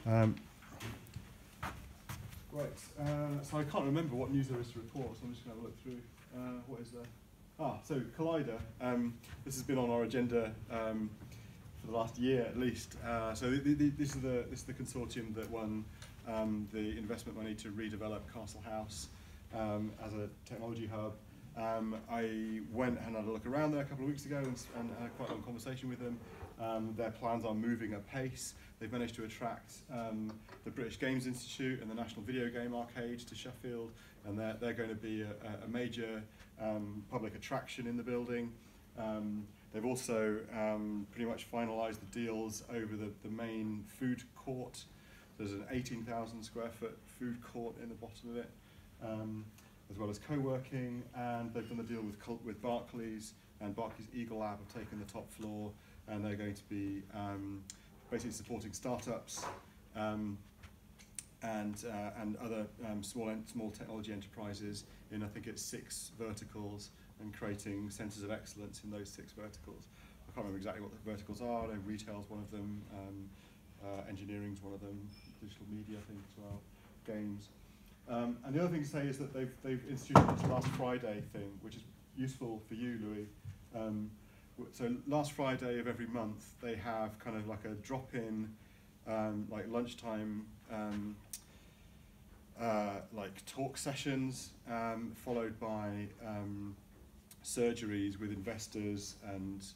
Right, so I can't remember what news there is to report, so I'm just going to have a look through. What is there? So Kollider. This has been on our agenda for the last year at least. So this is the consortium that won the investment money to redevelop Castle House as a technology hub. I went and had a look around there a couple of weeks ago and had quite a long conversation with them. Their plans are moving apace. They've managed to attract the British Games Institute and the National Video Game Arcade to Sheffield, and they're going to be a major public attraction in the building. They've also pretty much finalised the deals over the main food court. There's an 18,000 square foot food court in the bottom of it, as well as co-working, and they've done the deal with Barclays, and Barclays Eagle Lab have taken the top floor, and they're going to be basically supporting startups and other small technology enterprises in, I think it's 6 verticals, and creating centres of excellence in those 6 verticals. I can't remember exactly what the verticals are. I know retail's one of them, engineering's one of them, digital media I think as well, games. And the other thing to say is that they've instituted this last Friday thing, which is useful for you, Louis. So last Friday of every month, they have kind of like a drop-in, like lunchtime, like talk sessions, followed by surgeries with investors and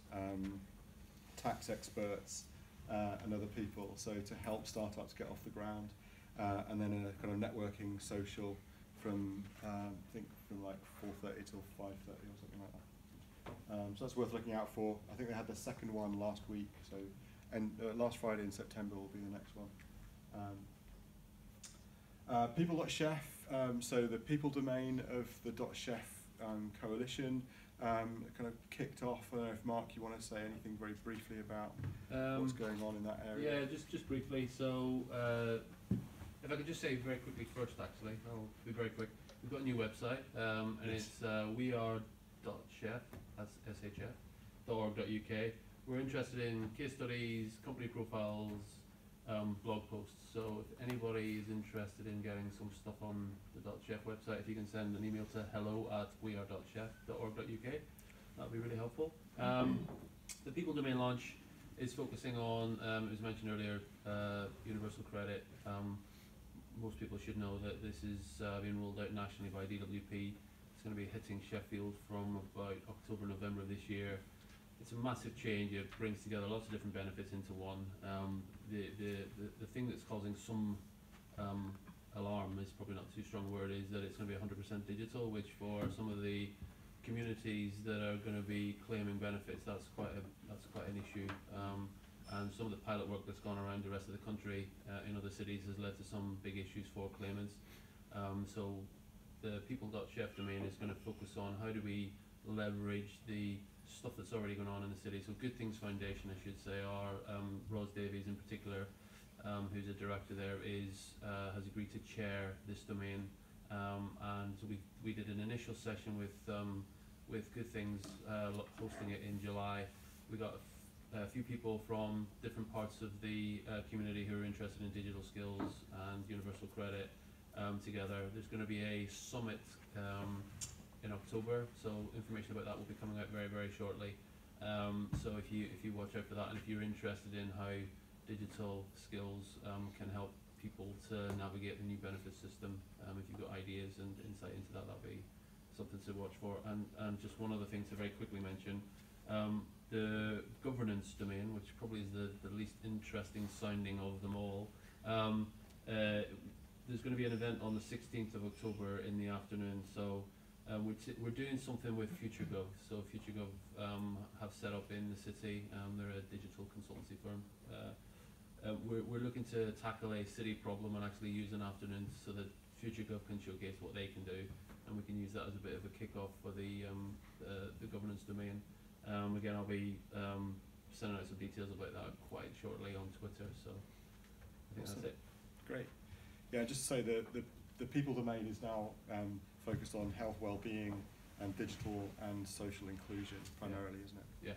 tax experts and other people, so to help startups get off the ground. And then a kind of networking social from I think from like 4:30 till 5:30 or something like that. So that's worth looking out for. I think they had the second one last week, so last Friday in September will be the next one. People.SHF, so the people domain of the .SHF coalition kind of kicked off. I don't know if Mark, you want to say anything very briefly about what's going on in that area? Yeah, just briefly. So if I could just say very quickly first, actually, I'll be very quick. We've got a new website, and yes. it's weare.chef, that's SHF.org.uk. We're interested in case studies, company profiles, blog posts. So if anybody is interested in getting some stuff on the .chef website, if you can send an email to hello@weare.chef.org.uk, that'd be really helpful. The People Domain launch is focusing on, it was mentioned earlier, universal credit. Most people should know that this is being rolled out nationally by DWP. It's going to be hitting Sheffield from about October, November of this year. It's a massive change. It brings together lots of different benefits into one. The thing that's causing some alarm, is probably not too strong a word, is that it's going to be 100% digital, which for some of the communities that are going to be claiming benefits, that's quite an issue. And some of the pilot work that's gone around the rest of the country in other cities has led to some big issues for claimants. So the people.chef domain is going to focus on how do we leverage the stuff that's already going on in the city. So Good Things Foundation, I should say, Ros Davies in particular, who's a director there, has agreed to chair this domain. And so we did an initial session with Good Things, hosting it in July. We got a few people from different parts of the community who are interested in digital skills and universal credit together. There's going to be a summit in October, so information about that will be coming out very, very shortly. So if you watch out for that, and if you're interested in how digital skills can help people to navigate the new benefit system, if you've got ideas and insight into that, that'll be something to watch for. And just one other thing to very quickly mention. The governance domain, which probably is the least interesting sounding of them all, there's going to be an event on the 16th of October in the afternoon. So we're doing something with FutureGov. So FutureGov have set up in the city. They're a digital consultancy firm. We're looking to tackle a city problem and actually use an afternoon so that FutureGov can showcase what they can do, and we can use that as a bit of a kick-off for the governance domain. Again, I'll be sending out some details about that quite shortly on Twitter, so I think awesome. That's it. Great. Yeah, just to say the people domain is now focused on health, well-being, and digital and social inclusion primarily, isn't it? Yeah.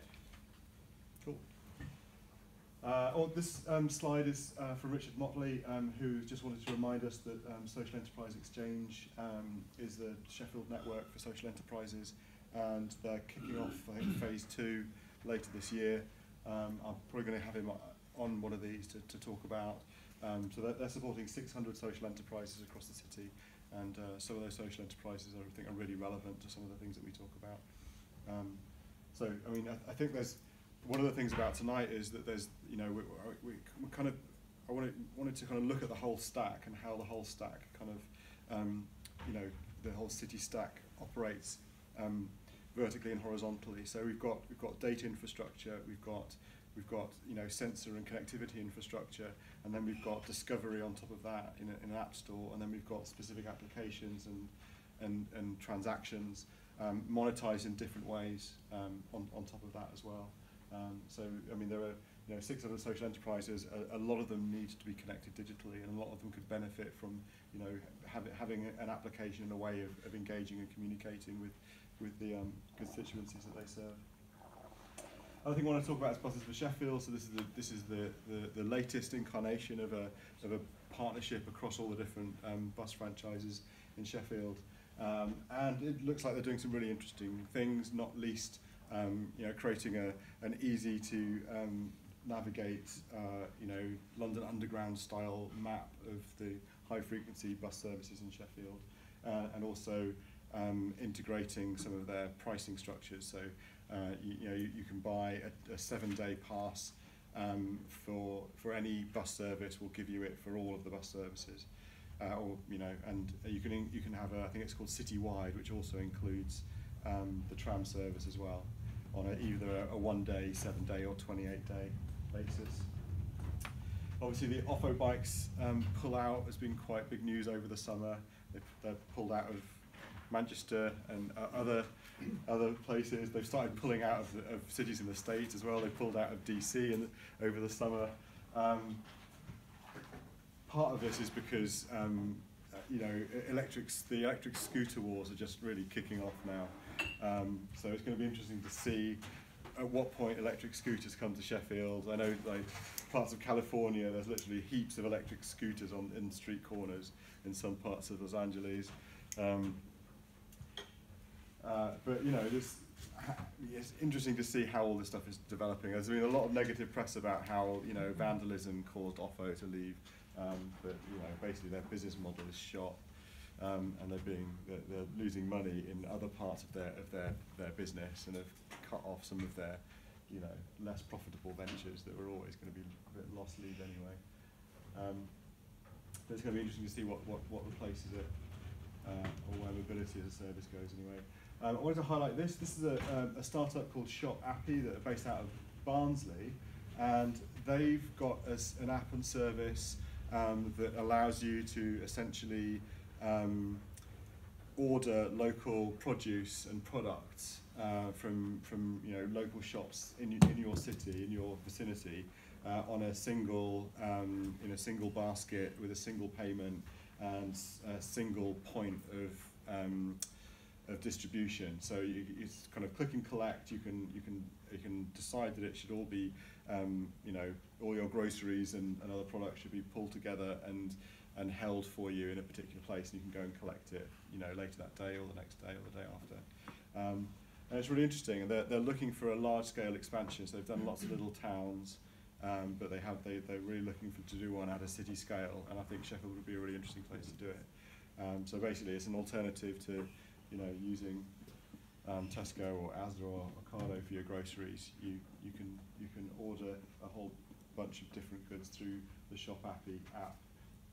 Cool. This slide is from Richard Motley, who just wanted to remind us that Social Enterprise Exchange is the Sheffield network for social enterprises, and they're kicking off, I think, phase 2 later this year. I'm probably going to have him on one of these to talk about. So they're supporting 600 social enterprises across the city, and some of those social enterprises I think are really relevant to some of the things that we talk about. So I mean, I think there's one of the things about tonight is that there's, you know, we kind of, I wanted to kind of look at the whole stack and how the whole stack kind of, you know, the whole city stack operates vertically and horizontally. So we've got data infrastructure, we've got you know, sensor and connectivity infrastructure, and then we've got discovery on top of that in an app store, and then we've got specific applications and transactions monetized in different ways on top of that as well. So I mean, there are, you know, 600 social enterprises. A lot of them need to be connected digitally, and a lot of them could benefit from, you know, having an application and a way of engaging and communicating with the constituencies that they serve. Other thing I want to talk about is buses for Sheffield. So this is the latest incarnation of a partnership across all the different bus franchises in Sheffield, and it looks like they're doing some really interesting things. Not least, you know, creating an easy to navigate, you know, London Underground style map of the high frequency bus services in Sheffield, and also integrating some of their pricing structures. So you know, you can buy a 7-day pass for any bus service. We'll give you it for all of the bus services, or, you know, and you can have I think it's called Citywide, which also includes the tram service as well, on either a 1-day, 7-day, or 28-day basis. Obviously, the Offo bikes pullout has been quite big news over the summer. They've pulled out of Manchester and other places. They've started pulling out of cities in the States as well. They pulled out of DC over the summer. Part of this is because you know, the electric scooter wars are just really kicking off now. So it's going to be interesting to see at what point electric scooters come to Sheffield. I know, like, parts of California, there's literally heaps of electric scooters in street corners in some parts of Los Angeles. But you know, it's interesting to see how all this stuff is developing. There's been a lot of negative press about how, you know, vandalism caused Offo to leave, but, you know, basically their business model is shot, and they're losing money in other parts of their business, and have cut off some of their, you know, less profitable ventures that were always going to be a bit loss lead anyway. But it's going to be interesting to see what replaces it, or where mobility as a service goes anyway. I wanted to highlight this. This is a startup called Shopappy that are based out of Barnsley, and they've got an app and service that allows you to essentially order local produce and products from you know, local shops in your city, in your vicinity, on a single in a single basket with a single payment and a single point of distribution. So it's kind of click and collect. You can decide that it should all be, you know, all your groceries and other products should be pulled together and held for you in a particular place, and you can go and collect it, you know, later that day or the next day or the day after. And it's really interesting. And they're looking for a large-scale expansion. So they've done lots of little towns, but they're really looking to do one at a city scale. And I think Sheffield would be a really interesting place to do it. So basically, it's an alternative to, you know, using Tesco or Asda or Ocado for your groceries. You can order a whole bunch of different goods through the Shopappy app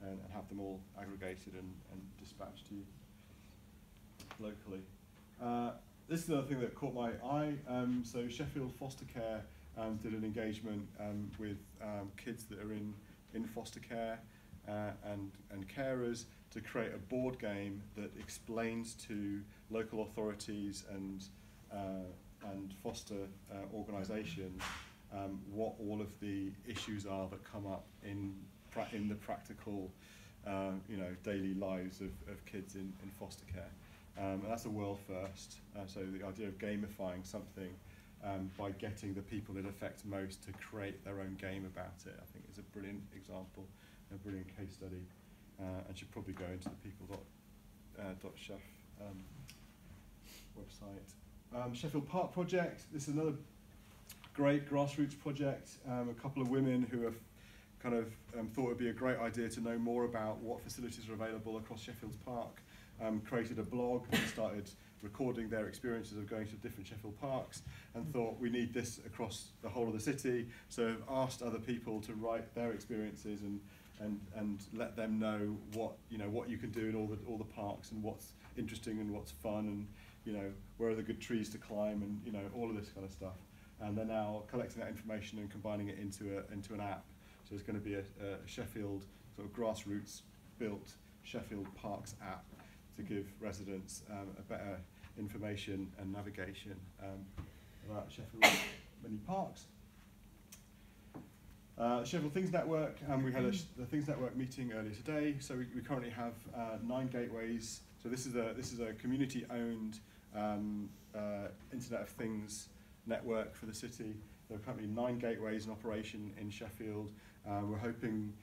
and have them all aggregated and dispatched to you locally. This is another thing that caught my eye. So Sheffield Foster Care did an engagement with kids that are in foster care and carers, to create a board game that explains to local authorities and foster organisations what all of the issues are that come up in the practical, you know, daily lives of kids in foster care. And that's a world first. So the idea of gamifying something by getting the people it affects most to create their own game about it. I think it's a brilliant example, a brilliant case study, and should probably go into the people.SHF website. Sheffield Park project. This is another great grassroots project. A couple of women who have kind of thought it would be a great idea to know more about what facilities are available across Sheffield Park. Created a blog and started recording their experiences of going to different Sheffield Parks, and thought we need this across the whole of the city. So asked other people to write their experiences and let them know what you can do in all the parks, and what's interesting and what's fun, and where are the good trees to climb, and all of this kind of stuff. And they're now collecting that information and combining it into an app. So it's going to be a Sheffield sort of grassroots built Sheffield Parks app to give residents a better information and navigation about Sheffield's many parks. Sheffield Things Network, we had the Things Network meeting earlier today. So we currently have 9 gateways. So this is a community-owned Internet of Things network for the city. There are currently 9 gateways in operation in Sheffield. We're hoping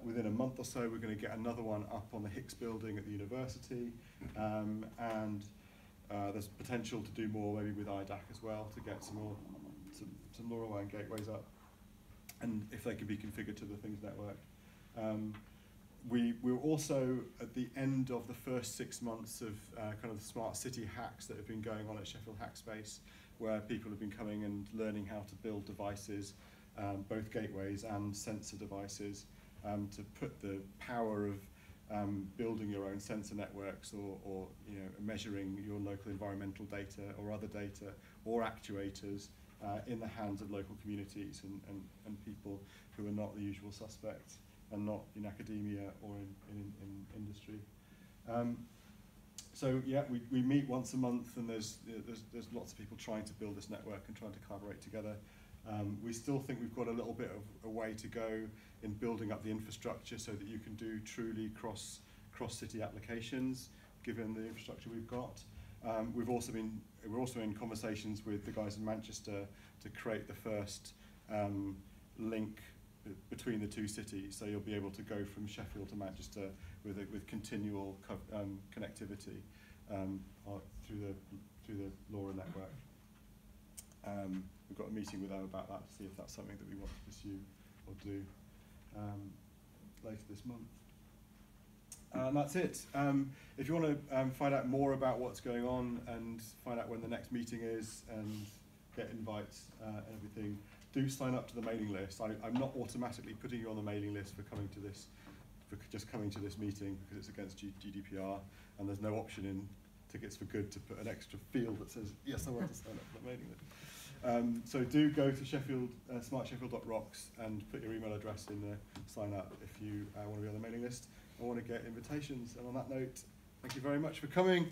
within a month or so we're going to get another one up on the Hicks building at the university, and there's potential to do more maybe with IDAC as well, to get some more LAN gateways up, and if they can be configured to the Things Network. We were also at the end of the first 6 months of kind of the smart city hacks that have been going on at Sheffield Hackspace, where people have been coming and learning how to build devices, both gateways and sensor devices, to put the power of building your own sensor networks, or measuring your local environmental data or other data or actuators in the hands of local communities and people who are not the usual suspects, and not in academia or in industry. So yeah, we meet once a month, and there's lots of people trying to build this network and trying to collaborate together. We still think we've got a little bit of a way to go in building up the infrastructure so that you can do truly cross-city applications, given the infrastructure we've got. We're also in conversations with the guys in Manchester to create the first link between the 2 cities, so you'll be able to go from Sheffield to Manchester with continual connectivity through the LoRa network. We've got a meeting with them about that to see if that's something that we want to pursue or do later this month. And that's it. If you want to find out more about what's going on and find out when the next meeting is and get invites and everything, do sign up to the mailing list. I'm not automatically putting you on the mailing list for just coming to this meeting, because it's against GDPR, and there's no option in Tickets for Good to put an extra field that says, yes, I want to sign up for the mailing list. So do go to Sheffield, SmartSheffield.rocks, and put your email address in there, sign up if you want to be on the mailing list. I want to get invitations. And on that note, thank you very much for coming.